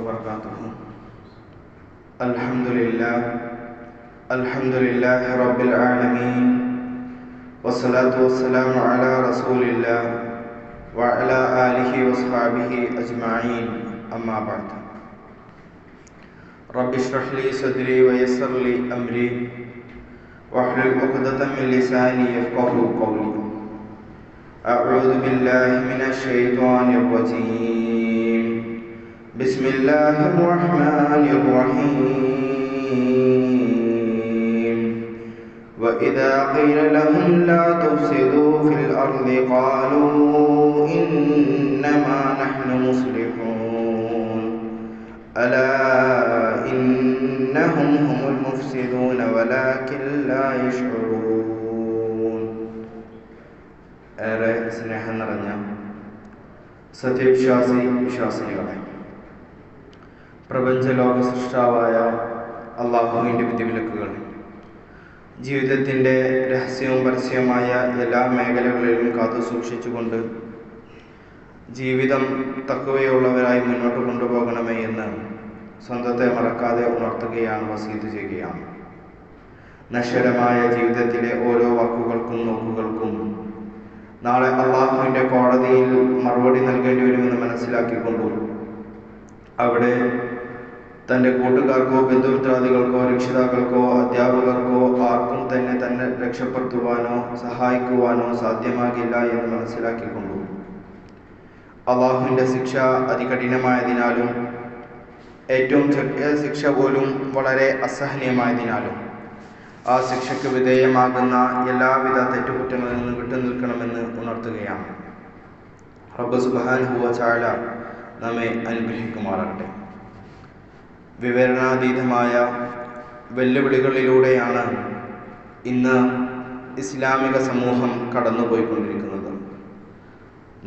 وبركاته. الحمد لله رب العالمين، والصلاة والسلام على رسول الله وعلى آله وصحبه أجمعين. أما بعد، رب اشرح لي صدري ويسر لي أمري واحلل عقدة من لساني يفقهوا قولي. أعوذ بالله من الشيطان الرجيم. بسم الله الرحمن الرحيم. وإذا قيل لهم لا تفسدوا في الأرض قالوا إنما نحن مصلحون ألا إنهم هم المفسدون ولكن لا يشعرون. ഏറെ സ്നേഹം നിറഞ്ഞ വിശ്വാസിനികളെ, പ്രപഞ്ചലോക സൃഷ്ടാവായ അള്ളാഹുവിൻ്റെ വിധിവിലക്കുകൾ ജീവിതത്തിൻ്റെ രഹസ്യവും പരസ്യവുമായ എല്ലാ മേഖലകളിലും കാത്തു സൂക്ഷിച്ചുകൊണ്ട് ജീവിതം തഖ്വയുള്ളവരായി മുന്നോട്ട് കൊണ്ടുപോകണമേ എന്ന് സ്വന്തത്തെ മറക്കാതെ ഉണർത്തുകയാണ്, വസീയത്ത് ചെയ്യുകയാണ്. നശ്വരമായ ജീവിതത്തിലെ ഓരോ വാക്കുകൾക്കും നോക്കുകൾക്കും നാളെ അള്ളാഹുവിൻ്റെ കോടതിയിൽ മറുപടി നൽകേണ്ടി വരുമെന്ന് മനസ്സിലാക്കിക്കൊണ്ടും അവിടെ തൻ്റെ കൂട്ടുകാർക്കോ ബന്ധുമിത്രാദികൾക്കോ രക്ഷിതാക്കൾക്കോ അധ്യാപകർക്കോ ആർക്കും തന്നെ രക്ഷപ്പെടുത്തുവാനോ സഹായിക്കുവാനോ സാധ്യമാകില്ല എന്ന് മനസ്സിലാക്കിക്കൊണ്ടും അള്ളാഹുവിൻ്റെ ശിക്ഷ അതികഠിനമായതിനാലും ഏറ്റവും ചെറിയ ശിക്ഷ പോലും വളരെ അസഹനീയമായതിനാലും ആ ശിക്ഷയ്ക്ക് വിധേയമാകുന്ന എല്ലാവിധ തെറ്റുകുറ്റങ്ങളിൽ നിന്ന് വിട്ടുനിൽക്കണമെന്ന് ഉണർത്തുകയാണ്. റബ്ബ് സുബ്ഹാനഹു വ തആല നമ്മെ അനുഗ്രഹിക്കുമാറാകട്ടെ. വിവരണാതീതമായ വെല്ലുവിളികളിലൂടെയാണ് ഇന്ന് ഇസ്ലാമിക സമൂഹം കടന്നുപോയിക്കൊണ്ടിരിക്കുന്നത്.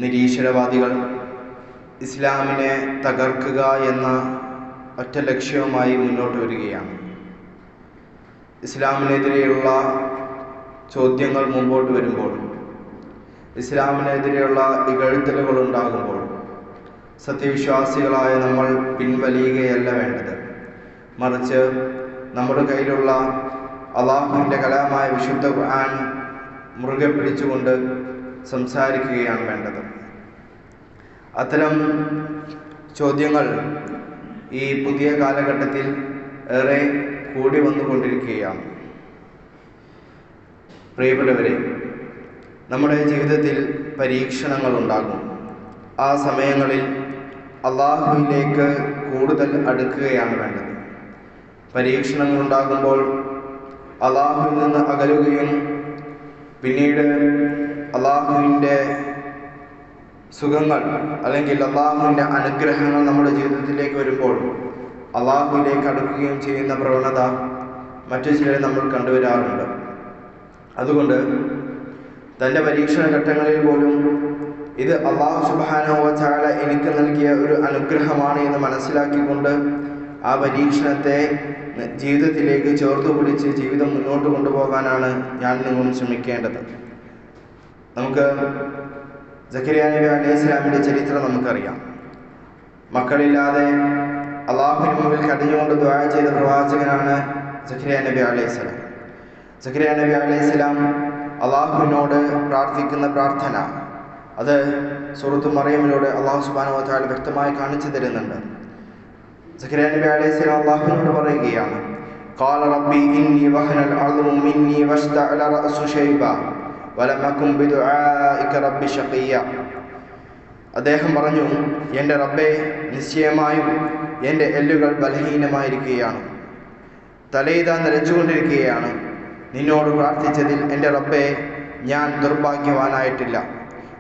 നിരീശ്വരവാദികൾ ഇസ്ലാമിനെ തകർക്കുക എന്ന ഒറ്റ ലക്ഷ്യവുമായി മുന്നോട്ട് വരികയാണ്. ഇസ്ലാമിനെതിരെയുള്ള ചോദ്യങ്ങൾ മുമ്പോട്ട് വരുമ്പോൾ, ഇസ്ലാമിനെതിരെയുള്ള ഇകഴ്ത്തലുകൾ ഉണ്ടാകുമ്പോൾ സത്യവിശ്വാസികളായ നമ്മൾ പിൻവലിയുകയല്ല വേണ്ടത്, മറിച്ച് നമ്മുടെ കയ്യിലുള്ള അള്ളാഹുവിൻ്റെ കലാമായ വിശുദ്ധ ഖുർആൻ മുറുകെ പിടിച്ചുകൊണ്ട് സംസാരിക്കുകയാണ് വേണ്ടത്. അത്തരം ചോദ്യങ്ങൾ ഈ പുതിയ കാലഘട്ടത്തിൽ ഏറെ കൂടി വന്നുകൊണ്ടിരിക്കുകയാണ്. പ്രിയപ്പെട്ടവരെ, നമ്മുടെ ജീവിതത്തിൽ പരീക്ഷണങ്ങൾ ഉണ്ടാകും. ആ സമയങ്ങളിൽ അള്ളാഹുവിലേക്ക് കൂടുതൽ അടുക്കുകയാണ് വേണ്ടത്. പരീക്ഷണങ്ങൾ ഉണ്ടാകുമ്പോൾ അള്ളാഹുവിൽ നിന്ന് അകലുകയും പിന്നീട് അള്ളാഹുവിൻ്റെ സുഖങ്ങൾ അല്ലെങ്കിൽ അള്ളാഹുവിൻ്റെ അനുഗ്രഹങ്ങൾ നമ്മുടെ ജീവിതത്തിലേക്ക് വരുമ്പോൾ അള്ളാഹുവിലേക്ക് അടുക്കുകയും ചെയ്യുന്ന പ്രവണത മറ്റു ചിലരെ നമ്മൾ കണ്ടുവരാറുണ്ട്. അതുകൊണ്ട് തൻ്റെ പരീക്ഷണ ഘട്ടങ്ങളിൽ പോലും ഇത് അള്ളാഹു സുബ്ഹാനഹു വ തആല എനിക്ക് നൽകിയ ഒരു അനുഗ്രഹമാണ് എന്ന് മനസ്സിലാക്കിക്കൊണ്ട് ആ പരീക്ഷണത്തെ ജീവിതത്തിലേക്ക് ചേർത്തു പിടിച്ച് ജീവിതം മുന്നോട്ട് കൊണ്ടുപോകാനാണ് ഞാൻ നിങ്ങളും ശ്രമിക്കേണ്ടത്. നമുക്ക് സക്കരിയ നബി അലൈഹിസ്സലാമിൻ്റെ ചരിത്രം നമുക്കറിയാം. മക്കളില്ലാതെ അള്ളാഹുവിന് മുമ്പിൽ കരഞ്ഞുകൊണ്ട് ദുആ ചെയ്ത പ്രവാചകനാണ് സക്കരിയ നബി അലൈഹിസ്സലാം. സക്കരിയ നബി അലൈഹിസ്സലാം അള്ളാഹുവിനോട് പ്രാർത്ഥിക്കുന്ന പ്രാർത്ഥന അത് സൂറത്തു മറിയമിലൂടെ അള്ളാഹു സുബ്ഹാനഹു വ തആല വ്യക്തമായി കാണിച്ചു തരുന്നുണ്ട്. സക്കരിയ നബി അലൈഹിസ്സലാം അള്ളാഹുവിനോട് പറയുകയാണ്, ഖാല റബ്ബി ഇന്നി വഹനൽ അദ്മു മിന്നി വസ്തഅല റഅസു ശൈബ വലം അകുൻ ബിദുആഇക റബ്ബി ശഖിയ. അദ്ദേഹം പറഞ്ഞു, എൻ്റെ റബ്ബേ, നിശ്ചയമായും എൻ്റെ എല്ലുകൾ ബലഹീനമായിരിക്കുകയാണ്, തലയിതാ നിലച്ചുകൊണ്ടിരിക്കുകയാണ്. നിന്നോട് പ്രാർത്ഥിച്ചതിൽ എൻ്റെ റബ്ബേ ഞാൻ ദുർഭാഗ്യവാനായിട്ടില്ല.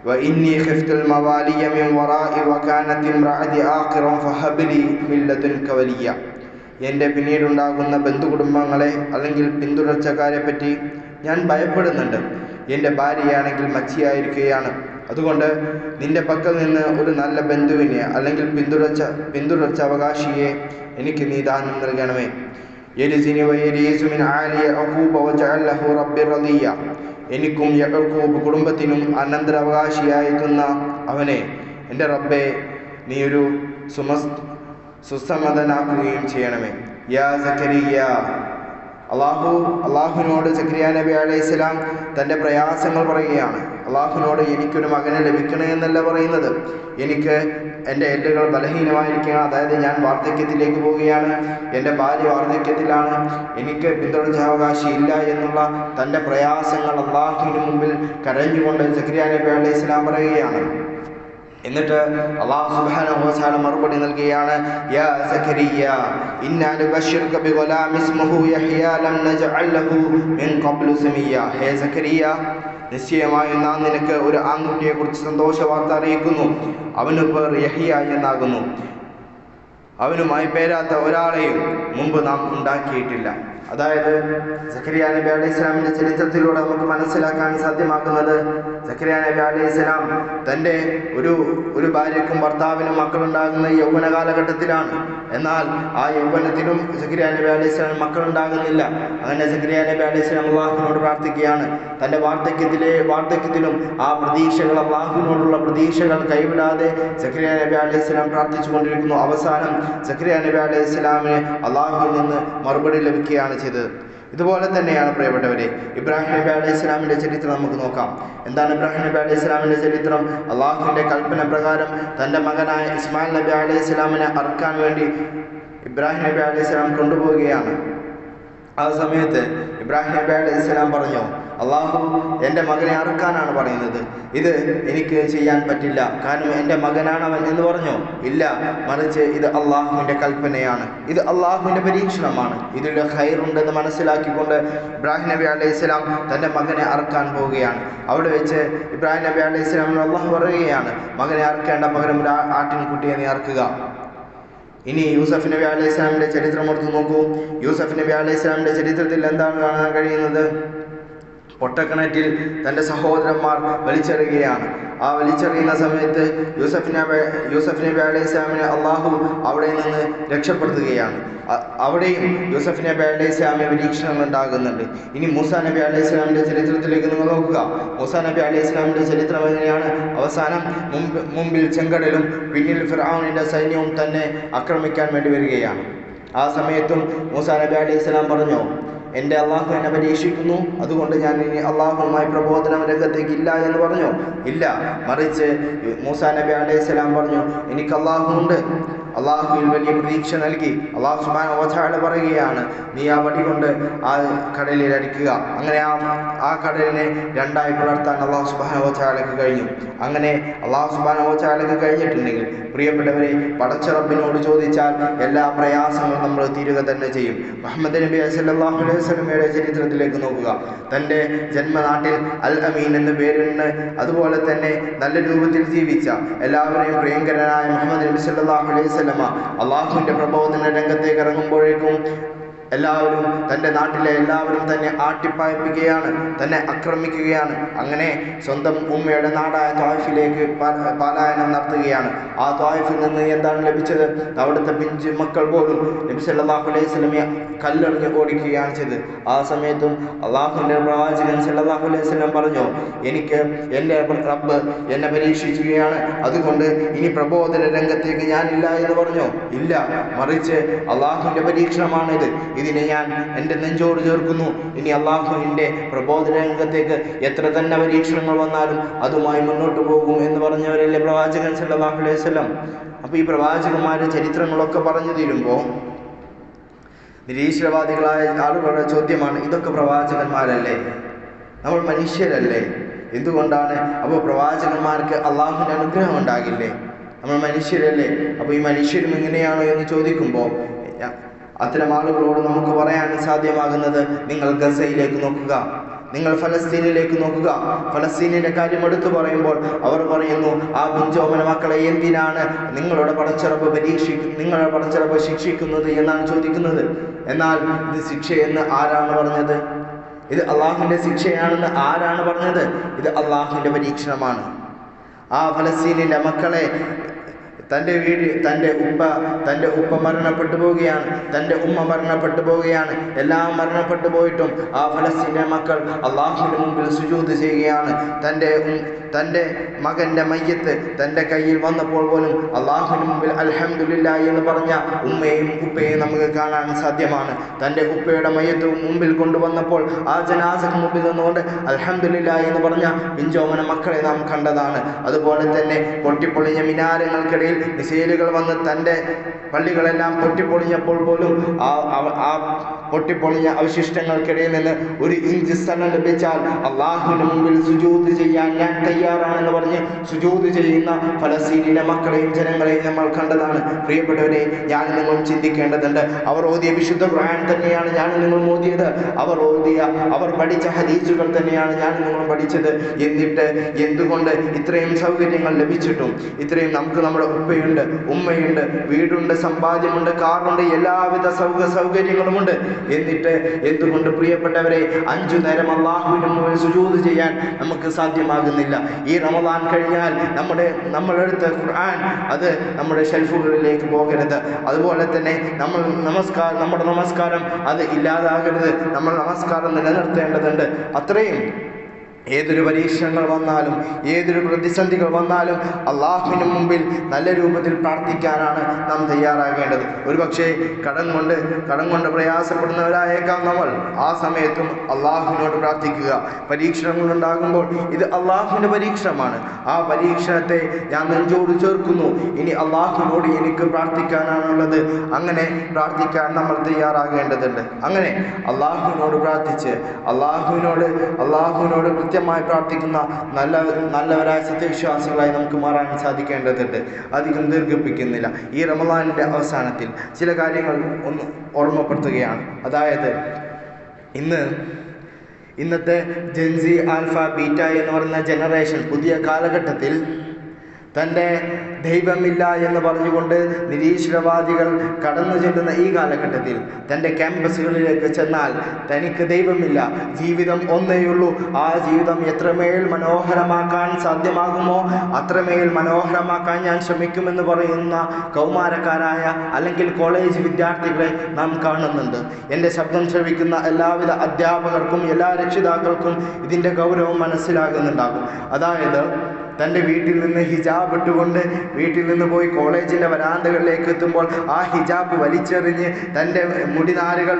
وإني خفت الموالي من ورائي وكانت امرأتي عاقرا فهب لي من لدنك وليا. എൻ്റെ പിന്നീടുണ്ടാകുന്ന ബന്ധുകുടുംബങ്ങളെ അല്ലെങ്കിൽ പിന്തുടർച്ചക്കാരെ പറ്റി ഞാൻ ഭയപ്പെടുന്നുണ്ട്. എൻ്റെ ഭാര്യയാണെങ്കിൽ മച്ചിയായിരിക്കുകയാണ്. അതുകൊണ്ട് നിന്റെ പക്കൽ നിന്ന് ഒരു നല്ല ബന്ധുവിനെ അല്ലെങ്കിൽ പിന്തുടർച്ച അവകാശിയെ എനിക്ക് നീ ദാനം നൽകണമേ. എനിക്കും യഅ്ഖൂബ് കുടുംബത്തിനും അനന്തരാവകാശിയായിരിക്കുന്ന അവനെ എൻ്റെ റബ്ബേ നീ ഒരു സുസമ്മതനാക്കുകയും ചെയ്യണമേ. യാ സക്കരിയ, അള്ളാഹുവിനോട് സക്കരിയ നബി അലൈഹിസ്സലാം തൻ്റെ പ്രയാസങ്ങൾ പറയുകയാണ്. അള്ളാഹുവിനോട് എനിക്കൊരു മകനെ ലഭിക്കണേ എന്നല്ല പറയുന്നത്, എനിക്ക് എൻ്റെ എല്ലുകൾ ബലഹീനമായിരിക്കുക, അതായത് ഞാൻ വാർദ്ധക്യത്തിലേക്ക് പോവുകയാണ്, എൻ്റെ ഭാര്യ വാർദ്ധക്യത്തിലാണ്, എനിക്ക് പിന്തുടർച്ചാവകാശം ഇല്ല എന്നുള്ള തൻ്റെ പ്രയാസങ്ങൾ അള്ളാഹുവിന് മുമ്പിൽ കരഞ്ഞുകൊണ്ട് സക്കരിയ നബി അലൈഹിസ്സലാം പറയുകയാണ്. എന്നിട്ട് അല്ലാഹു സുബ്ഹാനഹു വ തആല മറുപടി നൽകുകയാണ്, യാ സക്കരിയ ഇന്നാ നുബശ്ശിറുക ബിഗുലാം ഇസ്മുഹു യഹ്യാ ലം നജ്അൽ ലഹു മിൻ ഖബ്ലു സമീയ. ഹേ സക്കരിയ, നിശ്ചയമായും നാം നിനക്ക് ഒരു ആൺകുട്ടിയെ കുറിച്ച് സന്തോഷ വാർത്ത അറിയിക്കുന്നു. അവന് പേർ യഹ്യ എന്നാകുന്നു. അവനുമായി പേരാത്ത ഒരാളെയും മുമ്പ് നാം ഉണ്ടാക്കിയിട്ടില്ല. അതായത് സക്കരിയ നബി അലൈഹിസ്സലാമിൻ്റെ ചരിത്രത്തിലൂടെ നമുക്ക് മനസ്സിലാക്കാൻ സാധ്യമാക്കുന്നത്, സക്കരിയ നബി അലൈഹിസ്സലാം തൻ്റെ ഒരു ഭാര്യയ്ക്കും ഭർത്താവിനും മക്കളുണ്ടാകുന്ന യൗവന കാലഘട്ടത്തിലാണ്. എന്നാൽ ആ യൗവനത്തിലും സക്കരിയ നബി അലൈഹിസ്സലാം മക്കളുണ്ടാകുന്നില്ല. അങ്ങനെ സക്കരിയ നബി അലൈഹിസ്സലാം അള്ളാഹുവിനോട് പ്രാർത്ഥിക്കുകയാണ്. തൻ്റെ വാർദ്ധക്യത്തിലും ആ പ്രതീക്ഷകൾ, അള്ളാഹുവിനോടുള്ള പ്രതീക്ഷകൾ കൈവിടാതെ സക്കരിയ നബി അലൈഹിസ്സലാം പ്രാർത്ഥിച്ചുകൊണ്ടിരിക്കുന്നു. അവസാനം സക്കരിയ നബി അലൈഹിസ്സലാമിന് അള്ളാഹുവിൽ നിന്ന് മറുപടി ലഭിക്കുകയാണ് ചെയ്തത്. ഇതുപോലെ തന്നെയാണ് പ്രിയപ്പെട്ടവരെ ഇബ്രാഹിം നബി അലൈഹിസ്സലാമിൻ്റെ ചരിത്രം നമുക്ക് നോക്കാം. എന്താണ് ഇബ്രാഹിം നബി അലൈഹിസ്സലാമിൻ്റെ ചരിത്രം? അള്ളാഹുവിൻ്റെ കൽപ്പന പ്രകാരം തൻ്റെ മകനായ ഇസ്മായിൽ നബി അലൈഹിസ്സലാമിനെ അറുക്കാൻ വേണ്ടി ഇബ്രാഹിം നബി അലൈഹിസ്സലാം കൊണ്ടുപോവുകയാണ്. ആ സമയത്ത് ഇബ്രാഹിം നബി അലൈഹിസ്സലാം പറഞ്ഞു, അള്ളാഹു എൻ്റെ മകനെ അറുക്കാനാണ് പറയുന്നത്, ഇത് എനിക്ക് ചെയ്യാൻ പറ്റില്ല, കാരണം എൻ്റെ മകനാണവൻ എന്ന് പറഞ്ഞു. ഇല്ല, മറിച്ച് ഇത് അള്ളാഹുവിൻ്റെ കൽപ്പനയാണ്, ഇത് അള്ളാഹുവിൻ്റെ പരീക്ഷണമാണ്, ഇതിൽ ഖൈറുണ്ടെന്ന് മനസ്സിലാക്കിക്കൊണ്ട് ഇബ്രാഹിം നബി അലൈഹിസ്സലാം തൻ്റെ മകനെ അറുക്കാൻ പോവുകയാണ്. അവിടെ വെച്ച് ഇബ്രാഹിം നബി അലൈഹിസ്സലാമിന് അള്ളാഹു പറയുകയാണ്, മകനെ അറുക്കേണ്ട, പകരം ഒരു ആട്ടിൻകുട്ടിയെ നീ അറുക്കുക. ഇനി യൂസഫ് നബി അലൈഹിസ്സലാമിൻ്റെ ചരിത്രം എടുത്ത് നോക്കൂ. യൂസഫ് നബി അലൈഹിസ്സലാമിൻ്റെ ചരിത്രത്തിൽ എന്താണ് കാണാൻ കഴിയുന്നത്? പൊട്ടക്കിണറ്റിൽ തൻ്റെ സഹോദരന്മാർ വലിച്ചെറിയുകയാണ്. ആ വലിച്ചെറിയുന്ന സമയത്ത് യൂസഫ് നബി അലൈഹിസ്സലാമിനെ അള്ളാഹു അവിടെ നിന്ന് രക്ഷപ്പെടുത്തുകയാണ്. അവിടെയും യൂസഫ് നബി അലൈഹിസ്സലാമിന് പരീക്ഷണങ്ങൾ ഉണ്ടാകുന്നുണ്ട്. ഇനി മൂസാ നബി അലൈഹിസ്സലാമിൻ്റെ ചരിത്രത്തിലേക്ക് നിങ്ങൾ നോക്കുക. മൂസാ നബി അലൈഹിസ്സലാമിൻ്റെ ചരിത്രം എങ്ങനെയാണ്? അവസാനം മുമ്പിൽ ചെങ്കടലും പിന്നിൽ ഫിർഔനിൻ്റെ സൈന്യവും തന്നെ ആക്രമിക്കാൻ വേണ്ടി വരികയാണ്. ആ സമയത്തും മൂസാ നബി അലൈഹിസ്സലാം പറഞ്ഞു, എൻ്റെ അള്ളാഹു എന്നെ പരീക്ഷിക്കുന്നു, അതുകൊണ്ട് ഞാൻ ഇനി അള്ളാഹുവുമായി പ്രബോധനം രംഗത്തേക്ക് ഇല്ല എന്ന് പറഞ്ഞു. ഇല്ല, മറിച്ച് മൂസാ നബി അലൈഹിസ്സലാം പറഞ്ഞു, എനിക്ക് അള്ളാഹു ഉണ്ട്, അള്ളാഹുവിൽ വലിയ പ്രതീക്ഷ നൽകി. അള്ളാഹു സുബ്ഹാനഹു വ തആല പറയുകയാണ്, നീ ആ വടി കൊണ്ട് ആ കടലിൽ അടിക്കുക. അങ്ങനെ ആ കടലിനെ രണ്ടായി പിളർത്താൻ അള്ളാഹു സുബ്ഹാനഹു വ തആലക്ക് കഴിഞ്ഞു. അങ്ങനെ അള്ളാഹു സുബ്ഹാനഹു വ തആലക്ക് കഴിഞ്ഞിട്ടുണ്ടെങ്കിൽ പ്രിയപ്പെട്ടവരെ, പടച്ചറബിനോട് ചോദിച്ചാൽ എല്ലാ പ്രയാസങ്ങളും നമ്മൾ തീരുക തന്നെ ചെയ്യും. മുഹമ്മദ് നബി സല്ലല്ലാഹു അലൈഹി വസല്ലമയുടെ ചരിത്രത്തിലേക്ക് നോക്കുക. തൻ്റെ ജന്മനാട്ടിൽ അൽ അമീൻ എന്ന പേരിന്, അതുപോലെ തന്നെ നല്ല രൂപത്തിൽ ജീവിച്ച എല്ലാവരെയും പ്രിയങ്കരനായ മുഹമ്മദ് നബി സല്ലല്ലാഹു അലൈഹി വസല്ലമ അള്ളാഹുവിൻ്റെ പ്രബോധന രംഗത്തേക്ക് ഇറങ്ങുമ്പോഴേക്കും എല്ലാവരും, തൻ്റെ നാട്ടിലെ എല്ലാവരും തന്നെ ആട്ടിപ്പായിപ്പിക്കുകയാണ്, തന്നെ ആക്രമിക്കുകയാണ്. അങ്ങനെ സ്വന്തം ഉമ്മയുടെ നാടായ ത്വായിഫിലേക്ക് പലായനം നടത്തുകയാണ്. ആ ത്വായിഫിൽ നിന്ന് എന്താണ് ലഭിച്ചത്? അവിടുത്തെ പിഞ്ച് മക്കൾ പോലും നബി സല്ലല്ലാഹു അലൈഹി വസല്ലമയെ കല്ലെറിഞ്ഞ് ഓടിക്കുകയാണ് ചെയ്തത്. ആ സമയത്തും അള്ളാഹുവിൻ്റെ പ്രവാചകൻ സല്ലല്ലാഹു അലൈഹി വസല്ലം പറഞ്ഞു, എനിക്ക് എൻ്റെ റബ്ബ് എന്നെ പരീക്ഷിക്കുകയാണ്, അതുകൊണ്ട് ഇനി പ്രബോധന രംഗത്തേക്ക് ഞാനില്ല എന്ന് പറഞ്ഞു. ഇല്ല, മറിച്ച് അള്ളാഹുവിൻ്റെ പരീക്ഷണമാണിത്, ഇതിനെ ഞാൻ എൻ്റെ നെഞ്ചോട് ചേർക്കുന്നു. ഇനി അള്ളാഹുവിൻ്റെ പ്രബോധന രംഗത്തേക്ക് എത്ര തന്നെ പരീക്ഷണങ്ങൾ വന്നാലും അതുമായി മുന്നോട്ട് പോകും എന്ന് പറഞ്ഞവരല്ലേ പ്രവാചകൻ സല്ലല്ലാഹു അലൈഹി വസല്ലം. അപ്പോൾ ഈ പ്രവാചകന്മാരുടെ ചരിത്രങ്ങളൊക്കെ പറഞ്ഞു തീരുമ്പോൾ നിരീശ്വരവാദികളായ ആളുകളുടെ ചോദ്യമാണ്, ഇതൊക്കെ പ്രവാചകന്മാരല്ലേ, നമ്മൾ മനുഷ്യരല്ലേ, എന്തുകൊണ്ടാണ് അപ്പോൾ പ്രവാചകന്മാർക്ക് അള്ളാഹുവിൻ്റെ അനുഗ്രഹം ഉണ്ടാകില്ലേ? നമ്മൾ മനുഷ്യരല്ലേ, അപ്പോൾ ഈ മനുഷ്യരും ഇങ്ങനെയാണോ എന്ന് ചോദിക്കുമ്പോൾ അത്തരം ആളുകളോട് നമുക്ക് പറയാൻ സാധ്യമാകുന്നത്, നിങ്ങൾ ഗസയിലേക്ക് നോക്കുക, നിങ്ങൾ ഫലസ്തീനിലേക്ക് നോക്കുക. ഫലസ്തീനിൻ്റെ കാര്യം എടുത്തു പറയുമ്പോൾ അവർ പറയുന്നു, ആ പിഞ്ചോമന മക്കളെ എന്തിനാണ് നിങ്ങളുടെ പടച്ചറബ് ശിക്ഷിക്കുന്നത് എന്നാണ് ചോദിക്കുന്നത്. എന്നാൽ ഇത് ശിക്ഷയെന്ന് ആരാണ് പറഞ്ഞത്? ഇത് അള്ളാഹുവിൻ്റെ ശിക്ഷയാണെന്ന് ആരാണ് പറഞ്ഞത്? ഇത് അള്ളാഹുവിൻ്റെ പരീക്ഷണമാണ്. ആ ഫലസ്തീനിലെ മക്കളെ തൻ്റെ ഉപ്പ മരണപ്പെട്ടു പോവുകയാണ്, തൻ്റെ ഉമ്മ മരണപ്പെട്ടു പോവുകയാണ്, എല്ലാം മരണപ്പെട്ടു പോയിട്ടും ആ ഫലസ്തീനിലെ മക്കൾ അള്ളാഹുവിൻ്റെ മുമ്പിൽ സുജൂദ് ചെയ്യുകയാണ്. തൻ്റെ മകൻ്റെ മയ്യത്ത് തൻ്റെ കയ്യിൽ വന്നപ്പോൾ പോലും അള്ളാഹുവിന് മുമ്പിൽ അൽഹംദുലില്ലാഹി എന്ന് പറഞ്ഞ ഉമ്മയും ഉപ്പയും നമുക്ക് കാണാൻ സാധ്യമാണ്. തൻ്റെ ഉപ്പയുടെ മയ്യത്ത് മുമ്പിൽ കൊണ്ടുവന്നപ്പോൾ ആ ജനാസക്ക് മുമ്പിൽ നിന്നുകൊണ്ട് അൽഹംദുലില്ലാഹി എന്ന് പറഞ്ഞ പിഞ്ചോമന മക്കളെ നാം കണ്ടതാണ്. അതുപോലെ തന്നെ പൊട്ടിപ്പൊളിഞ്ഞ മിനാരങ്ങൾക്കിടയിൽ മിസൈലുകൾ വന്ന് തൻ്റെ പള്ളികളെല്ലാം പൊട്ടിപ്പൊളിഞ്ഞപ്പോൾ പോലും ആ പൊട്ടിപ്പൊളിഞ്ഞ അവശിഷ്ടങ്ങൾക്കിടയിൽ നിന്ന് ഒരു ഇഞ്ച് സ്ഥലം ലഭിച്ചാൽ അള്ളാഹുവിന് മുമ്പിൽ സുജൂദ് ചെയ്യാൻ ഞാൻ തയ്യാറാണെന്ന് പറഞ്ഞ് സുജൂദ് ചെയ്യുന്ന ഫലസ്തീനിലെ മക്കളെയും ജനങ്ങളെയും നമ്മൾ കണ്ടതാണ്. പ്രിയപ്പെട്ടവരെ, ഞാൻ നിങ്ങൾ ചിന്തിക്കേണ്ടതുണ്ട്. അവർ ഓതിയ വിശുദ്ധ ഖുർആൻ തന്നെയാണ് ഞാൻ നിങ്ങൾ ഓതിയത്. അവർ പഠിച്ച ഹദീസുകൾ തന്നെയാണ് ഞാൻ നിങ്ങൾ പഠിച്ചത്. എന്നിട്ട് എന്തുകൊണ്ട് ഇത്രയും സൗകര്യങ്ങൾ ലഭിച്ചിട്ടും ഇത്രയും നമുക്ക് നമ്മുടെ ഉപ്പയുണ്ട്, ഉമ്മയുണ്ട്, വീടുണ്ട്, സമ്പാദ്യമുണ്ട്, കാറുണ്ട്, എല്ലാവിധ സൗകര്യങ്ങളുമുണ്ട്. എന്നിട്ട് എന്തുകൊണ്ട് പ്രിയപ്പെട്ടവരെ 5 നേരം അള്ളാഹുവിന് മുമ്പിൽ സുജൂദ് ചെയ്യാൻ നമുക്ക് സാധ്യമാകുന്നില്ല? ഈ റമദാൻ കഴിഞ്ഞാൽ നമ്മളെടുത്ത ഖുർആൻ അത് നമ്മുടെ ഷെൽഫുകളിലേക്ക് പോകരുത്. അതുപോലെ തന്നെ നമ്മുടെ നമസ്കാരം അത് ഇല്ലാതാകരുത്. നമ്മൾ നമസ്കാരം നിലനിർത്തേണ്ടതുണ്ട്. അത്രയും ഏതൊരു പരീക്ഷണങ്ങൾ വന്നാലും ഏതൊരു പ്രതിസന്ധികൾ വന്നാലും അള്ളാഹുവിന് മുമ്പിൽ നല്ല രൂപത്തിൽ പ്രാർത്ഥിക്കാനാണ് നാം തയ്യാറാകേണ്ടത്. ഒരുപക്ഷെ കടം കൊണ്ട് പ്രയാസപ്പെടുന്നവരായേക്കാം നമ്മൾ. ആ സമയത്തും അള്ളാഹുവിനോട് പ്രാർത്ഥിക്കുക. പരീക്ഷണങ്ങളുണ്ടാകുമ്പോൾ ഇത് അള്ളാഹുവിൻ്റെ പരീക്ഷണമാണ്. ആ പരീക്ഷണത്തെ ഞാൻ നെഞ്ചോട് ചേർക്കുന്നു. ഇനി അള്ളാഹുവിനോട് എനിക്ക് പ്രാർത്ഥിക്കാനാണുള്ളത്. അങ്ങനെ പ്രാർത്ഥിക്കാൻ നമ്മൾ തയ്യാറാകേണ്ടതുണ്ട്. അങ്ങനെ അള്ളാഹുവിനോട് പ്രാർത്ഥിച്ച് അള്ളാഹുവിനോട് കൃത്യമായി പ്രാർത്ഥിക്കുന്ന നല്ലവരായ സത്യവിശ്വാസികളായി നമുക്ക് മാറാൻ സാധിക്കേണ്ടതുണ്ട്. അധികം ദീർഘിപ്പിക്കുന്നില്ല. ഈ റമദാനിൻ്റെ അവസാനത്തിൽ ചില കാര്യങ്ങൾ ഒന്ന് ഓർമ്മപ്പെടുത്തുകയാണ്. അതായത് ഇന്നത്തെ ജെൻസി, ആൽഫ, ബീറ്റ എന്ന് പറയുന്ന ജനറേഷൻ പുതിയ കാലഘട്ടത്തിൽ തൻ്റെ ദൈവമില്ല എന്ന് പറഞ്ഞുകൊണ്ട് നിരീശ്വരവാദികൾ കടന്നു ചെല്ലുന്ന ഈ കാലഘട്ടത്തിൽ തൻ്റെ ക്യാമ്പസുകളിലേക്ക് ചെന്നാൽ തനിക്ക് ദൈവമില്ല, ജീവിതം ഒന്നേയുള്ളൂ, ആ ജീവിതം എത്രമേൽ മനോഹരമാക്കാൻ സാധ്യമാകുമോ അത്രമേൽ മനോഹരമാക്കാൻ ഞാൻ ശ്രമിക്കുമെന്ന് പറയുന്ന കൗമാരക്കാരായ അല്ലെങ്കിൽ കോളേജ് വിദ്യാർത്ഥികളെ നാം കാണുന്നുണ്ട്. എൻ്റെ ശബ്ദം ശ്രവിക്കുന്ന എല്ലാവിധ അധ്യാപകർക്കും എല്ലാ രക്ഷിതാക്കൾക്കും ഇതിൻ്റെ ഗൗരവം മനസ്സിലാകുന്നുണ്ടാകും. അതായത് തൻ്റെ വീട്ടിൽ നിന്ന് ഹിജാബ് ഇട്ടുകൊണ്ട് വീട്ടിൽ നിന്ന് പോയി കോളേജിൻ്റെ വരാന്തകളിലേക്ക് എത്തുമ്പോൾ ആ ഹിജാബ് വലിച്ചെറിഞ്ഞ് തൻ്റെ മുടിനാരുകൾ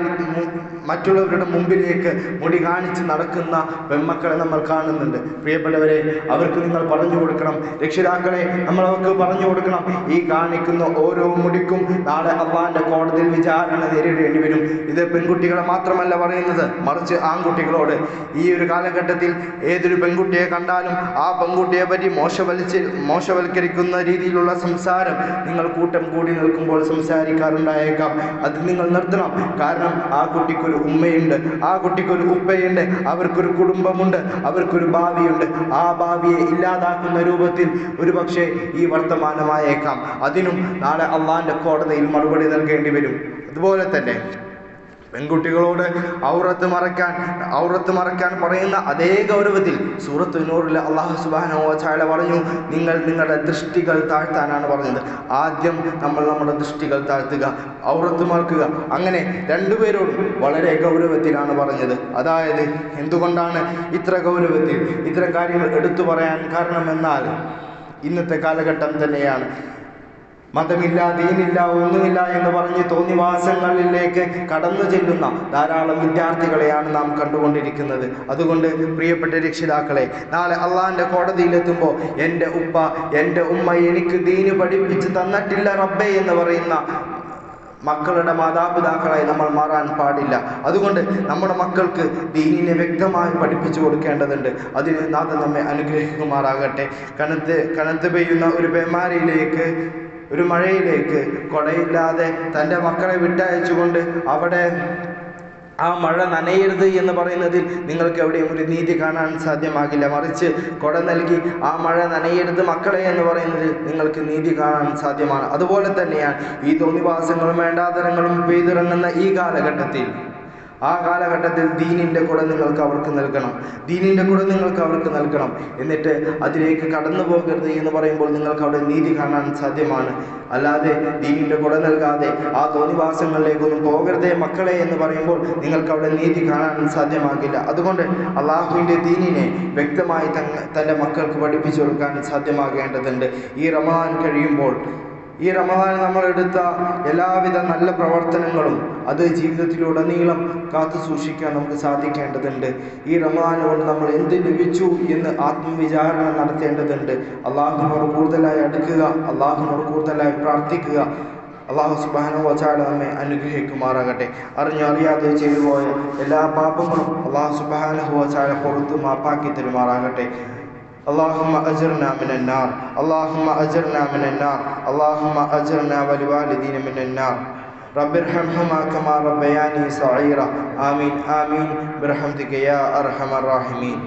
മറ്റുള്ളവരുടെ മുമ്പിലേക്ക് മുടി കാണിച്ച് നടക്കുന്ന പെൺമക്കളെ നമ്മൾ കാണുന്നുണ്ട്. പ്രിയപ്പെട്ടവരെ, അവർക്ക് നിങ്ങൾ പറഞ്ഞു കൊടുക്കണം. രക്ഷിതാക്കളെ, നമ്മൾ അവർക്ക് പറഞ്ഞു കൊടുക്കണം. ഈ കാണിക്കുന്ന ഓരോ മുടിക്കും നാളെ അള്ളാഹിൻ്റെ കോടതിയിൽ വിചാരണ നേരിടേണ്ടി വരും. ഇത് പെൺകുട്ടികളെ മാത്രമല്ല പറയുന്നത്, മറിച്ച് ആൺകുട്ടികളോട്. ഈ ഒരു കാലഘട്ടത്തിൽ ഏതൊരു പെൺകുട്ടിയെ കണ്ടാലും ആ പെൺകുട്ടിയെ പറ്റി മോശവൽക്കരിക്കുന്ന രീതിയിലുള്ള സംസാരം നിങ്ങൾ കൂട്ടം കൂടി നിൽക്കുമ്പോൾ സംസാരിക്കാറുണ്ടായേക്കാം. അത് നിങ്ങൾ നിർത്തണം. കാരണം ആ കുട്ടിക്കൊരു ഉമ്മയുണ്ട്, ആ കുട്ടിക്കൊരു ഉപ്പയുണ്ട്, അവർക്കൊരു കുടുംബമുണ്ട്, അവർക്കൊരു ഭാവിയുണ്ട്. ആ ഭാവിയെ ഇല്ലാതാക്കുന്ന രൂപത്തിൽ ഒരുപക്ഷെ ഈ വർത്തമാനമായേക്കാം. അതിനും നാളെ അള്ളാഹിൻ്റെ കോടതിയിൽ മറുപടി നൽകേണ്ടി വരും. അതുപോലെ തന്നെ പെൺകുട്ടികളോട് ഔറത്ത് മറക്കാൻ പറയുന്ന അതേ ഗൗരവത്തിൽ സൂറത്ത് നൂറിൽ അല്ലാഹു സുബ്ഹാനഹു വ തആല പറഞ്ഞു, നിങ്ങളുടെ ദൃഷ്ടികൾ താഴ്ത്താനാണ് പറഞ്ഞത്. ആദ്യം നമ്മൾ നമ്മുടെ ദൃഷ്ടികൾ താഴ്ത്തുക, ഔറത്ത് മറക്കുക. അങ്ങനെ രണ്ടുപേരോടും വളരെ ഗൗരവത്തിലാണ് പറഞ്ഞത്. അതായത് എന്തുകൊണ്ടാണ് ഇത്ര ഗൗരവത്തിൽ ഇത്തരം കാര്യങ്ങൾ എടുത്തു പറയാൻ കാരണമെന്നാൽ ഇന്നത്തെ കാലഘട്ടം തന്നെയാണ്. മതമില്ല, ദീനില്ല, ഒന്നുമില്ല എന്ന് പറഞ്ഞ് തോന്നിവാസങ്ങളിലേക്ക് കടന്നു ചെല്ലുന്ന ധാരാളം വിദ്യാർത്ഥികളെയാണ് നാം കണ്ടുകൊണ്ടിരിക്കുന്നത്. അതുകൊണ്ട് പ്രിയപ്പെട്ട രക്ഷിതാക്കളെ, നാളെ അള്ളാഹിൻ്റെ കോടതിയിലെത്തുമ്പോൾ എൻ്റെ ഉപ്പ എൻ്റെ ഉമ്മ എനിക്ക് ദീന് പഠിപ്പിച്ച് തന്നിട്ടില്ല റബ്ബേ എന്ന് പറയുന്ന മക്കളുടെ മാതാപിതാക്കളായി നമ്മൾ മാറാൻ പാടില്ല. അതുകൊണ്ട് നമ്മുടെ മക്കൾക്ക് ദീനിനെ വ്യക്തമായി പഠിപ്പിച്ചു കൊടുക്കേണ്ടതുണ്ട്. അതിന് നാഥൻ നമ്മെ അനുഗ്രഹിക്കുമാറാകട്ടെ. കനത്ത് പെയ്യുന്ന ഒരു മഴയിലേക്ക് കൊടയില്ലാതെ തൻ്റെ മക്കളെ വിട്ടയച്ചുകൊണ്ട് അവിടെ ആ മഴ നനയരുത് എന്ന് പറയുന്നതിൽ നിങ്ങൾക്ക് എവിടെയും ഒരു നീതി കാണാൻ സാധ്യമാകില്ല. മറിച്ച് കൊട നൽകി ആ മഴ നനയരുത് മക്കളെ എന്ന് പറയുന്നതിൽ നിങ്ങൾക്ക് നീതി കാണാൻ സാധ്യമാണ്. അതുപോലെ തന്നെയാണ് ഈ തോന്നിവാസങ്ങളും വേണ്ടാതരങ്ങളും പെയ്തിറങ്ങുന്ന ഈ കാലഘട്ടത്തിൽ ആ കാലഘട്ടത്തിൽ ദീനിൻ്റെ കൂടെ നിങ്ങൾക്ക് അവർക്ക് നൽകണം, ദീനിൻ്റെ കൂടെ നിങ്ങൾക്ക് അവർക്ക് നൽകണം. എന്നിട്ട് അതിലേക്ക് കടന്നു പോകരുത് എന്ന് പറയുമ്പോൾ നിങ്ങൾക്ക് അവിടെ നീതി കാണാൻ സാധ്യമാണ്. അല്ലാതെ ദീനിൻ്റെ കൂടെ നൽകാതെ ആ തോന്നിവാസങ്ങളിലേക്കൊന്നും പോകരുതേ മക്കളെ എന്ന് പറയുമ്പോൾ നിങ്ങൾക്ക് അവിടെ നീതി കാണാൻ സാധ്യമാകില്ല. അതുകൊണ്ട് അള്ളാഹുവിൻ്റെ ദീനിനെ വ്യക്തമായി തൻ്റെ മക്കൾക്ക് പഠിപ്പിച്ചു കൊടുക്കാൻ സാധ്യമാകേണ്ടതുണ്ട്. ഈ റമദാൻ കഴിയുമ്പോൾ ഈ റമദാൻ നമ്മളെടുത്ത എല്ലാവിധ നല്ല പ്രവർത്തനങ്ങളും അത് ജീവിതത്തിലുടനീളം കാത്തു സൂക്ഷിക്കാൻ നമുക്ക് സാധിക്കേണ്ടതുണ്ട്. ഈ റമദാൻ കൊണ്ട് നമ്മൾ എന്ത് ലഭിച്ചു എന്ന് ആത്മവിചാരണ നടത്തേണ്ടതുണ്ട്. അള്ളാഹുവിനോട് കൂടുതലായി അടുക്കുക, അള്ളാഹുവിനോട് കൂടുതലായി പ്രാർത്ഥിക്കുക. അള്ളാഹു സുബ്ഹാനഹു വ തആല നമ്മെ അനുഗ്രഹിക്കുമാറാകട്ടെ. അറിഞ്ഞോ അറിയാതെ ചെയ്തു പോയ എല്ലാ പാപങ്ങളും അള്ളാഹു സുബ്ഹാനഹു വ തആല പുറത്തു മാപ്പാക്കി തരുമാറാകട്ടെ. اللهم أجرنا من النار، اللهم أجرنا من النار، اللهم أجرنا ولوالدينا من النار. رب ارحمهما كما ربياني صغيرا. آمين آمين برحمتك يا أرحم الراحمين.